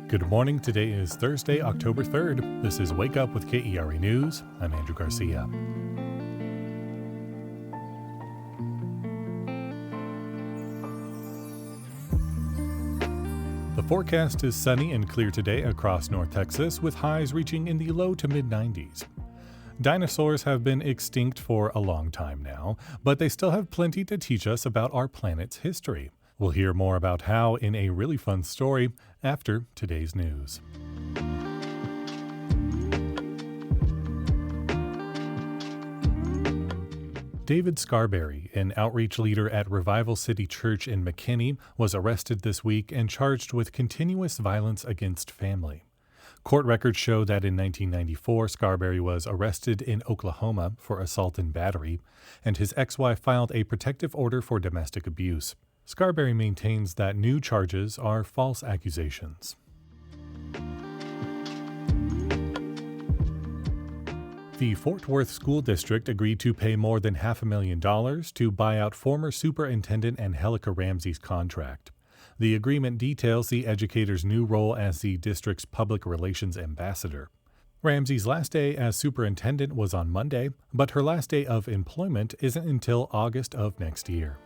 Good morning. Today is Thursday, October 3rd. This is Wake Up with KERA News. I'm Andrew Garcia. The forecast is sunny and clear today across North Texas, with highs reaching in the low to mid-90s. Dinosaurs have been extinct for a long time now, but they still have plenty to teach us about our planet's history. We'll hear more about how in a really fun story after today's news. David Scarberry, an outreach leader at Revival City Church in McKinney, was arrested this week and charged with continuous violence against family. Court records show that in 1994, Scarberry was arrested in Oklahoma for assault and battery, and his ex-wife filed a protective order for domestic abuse. Scarberry maintains that new charges are false accusations. The Fort Worth School District agreed to pay more than $500,000 to buy out former Superintendent Angelica Ramsey's contract. The agreement details the educator's new role as the district's public relations ambassador. Ramsey's last day as superintendent was on Monday, but her last day of employment isn't until August of next year.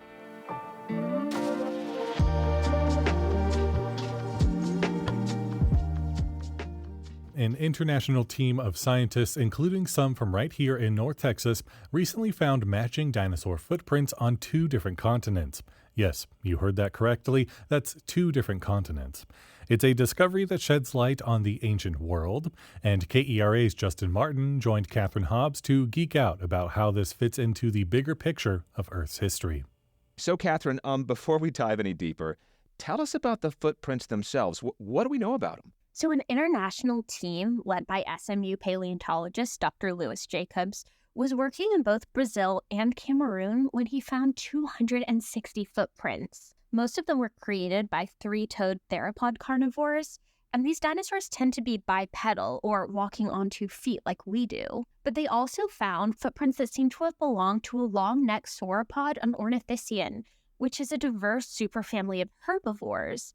An international team of scientists, including some from right here in North Texas, recently found matching dinosaur footprints on 2 different continents. Yes, you heard that correctly. That's 2 different continents. It's a discovery that sheds light on the ancient world, and KERA's Justin Martin joined Catherine Hobbs to geek out about how this fits into the bigger picture of Earth's history. So, Catherine, before we dive any deeper, tell us about the footprints themselves. What do we know about them? So an international team led by SMU paleontologist Dr. Louis Jacobs was working in both Brazil and Cameroon when he found 260 footprints. Most of them were created by 3-toed theropod carnivores, and these dinosaurs tend to be bipedal or walking on 2 feet like we do. But they also found footprints that seem to have belonged to a long-necked sauropod, an ornithischian, which is a diverse superfamily of herbivores.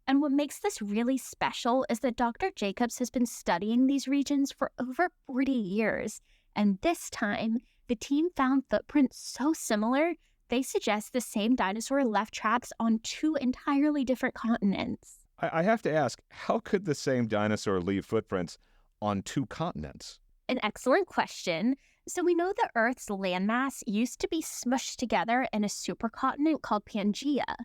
And what makes this really special is that Dr. Jacobs has been studying these regions for over 40 years. And this time, the team found footprints so similar, they suggest the same dinosaur left tracks on 2 entirely different continents. I have to ask, how could the same dinosaur leave footprints on 2 continents? An excellent question. So we know that Earth's landmass used to be smushed together in a supercontinent called Pangaea.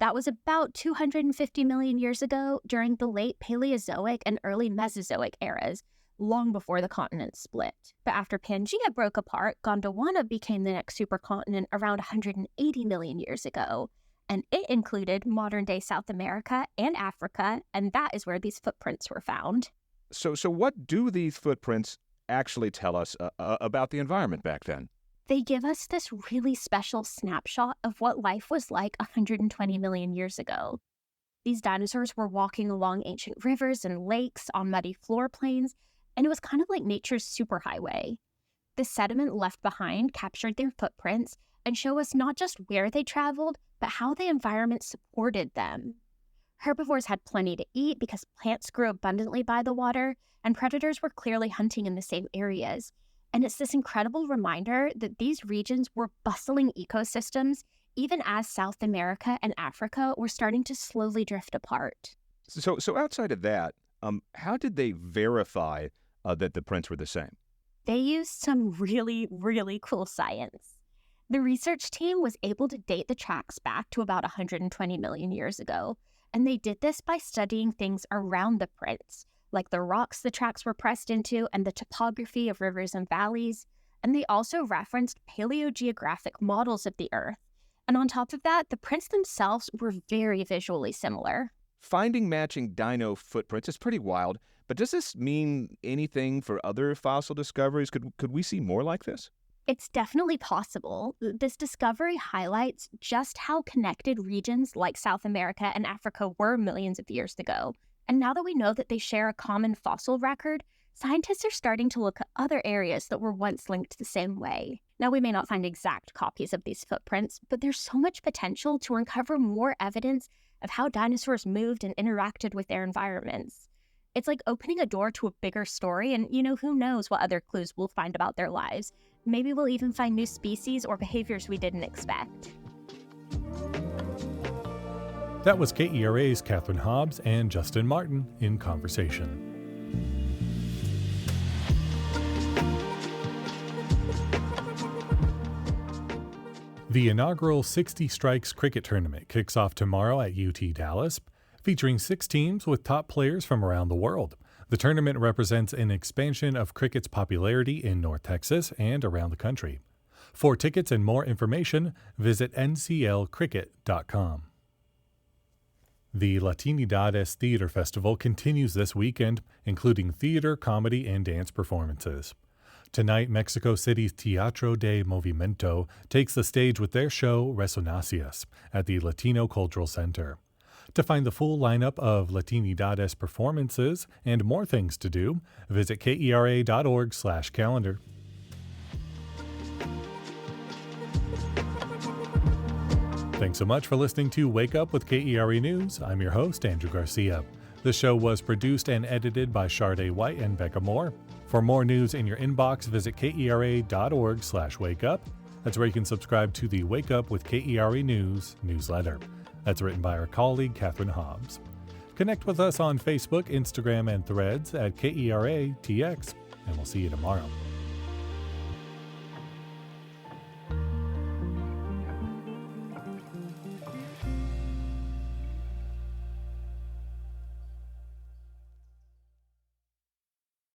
That was about 250 million years ago during the late Paleozoic and early Mesozoic eras, long before the continents split. But after Pangaea broke apart, Gondwana became the next supercontinent around 180 million years ago, and it included modern-day South America and Africa, and that is where these footprints were found. So what do these footprints actually tell us about the environment back then? They give us this really special snapshot of what life was like 120 million years ago. These dinosaurs were walking along ancient rivers and lakes on muddy floor plains, and it was kind of like nature's superhighway. The sediment left behind captured their footprints and show us not just where they traveled, but how the environment supported them. Herbivores had plenty to eat because plants grew abundantly by the water, and predators were clearly hunting in the same areas. And it's this incredible reminder that these regions were bustling ecosystems, even as South America and Africa were starting to slowly drift apart. So outside of that, how did they verify that the prints were the same? They used some really, really cool science. The research team was able to date the tracks back to about 120 million years ago, and they did this by studying things around the prints, like the rocks the tracks were pressed into and the topography of rivers and valleys. And they also referenced paleogeographic models of the Earth. And on top of that, the prints themselves were very visually similar. Finding matching dino footprints is pretty wild, but does this mean anything for other fossil discoveries? Could we see more like this? It's definitely possible. This discovery highlights just how connected regions like South America and Africa were millions of years ago. And now that we know that they share a common fossil record, scientists are starting to look at other areas that were once linked the same way. Now, we may not find exact copies of these footprints, but there's so much potential to uncover more evidence of how dinosaurs moved and interacted with their environments. It's like opening a door to a bigger story, and who knows what other clues we'll find about their lives. Maybe we'll even find new species or behaviors we didn't expect. That was KERA's Catherine Hobbs and Justin Martin in conversation. The inaugural 60 Strikes cricket tournament kicks off tomorrow at UT Dallas, featuring 6 teams with top players from around the world. The tournament represents an expansion of cricket's popularity in North Texas and around the country. For tickets and more information, visit nclcricket.com. The Latinidades Theater Festival continues this weekend, including theater, comedy, and dance performances. Tonight, Mexico City's Teatro de Movimiento takes the stage with their show Resonancias at the Latino Cultural Center. To find the full lineup of Latinidades performances and more things to do, visit kera.org/calendar. Thanks so much for listening to Wake Up with KERA News. I'm your host, Andrew Garcia. The show was produced and edited by Shardae White and Becca Moore. For more news in your inbox, visit kera.org/wakeup. That's where you can subscribe to the Wake Up with KERA News newsletter. That's written by our colleague, Catherine Hobbs. Connect with us on Facebook, Instagram, and Threads at KERATX, and we'll see you tomorrow.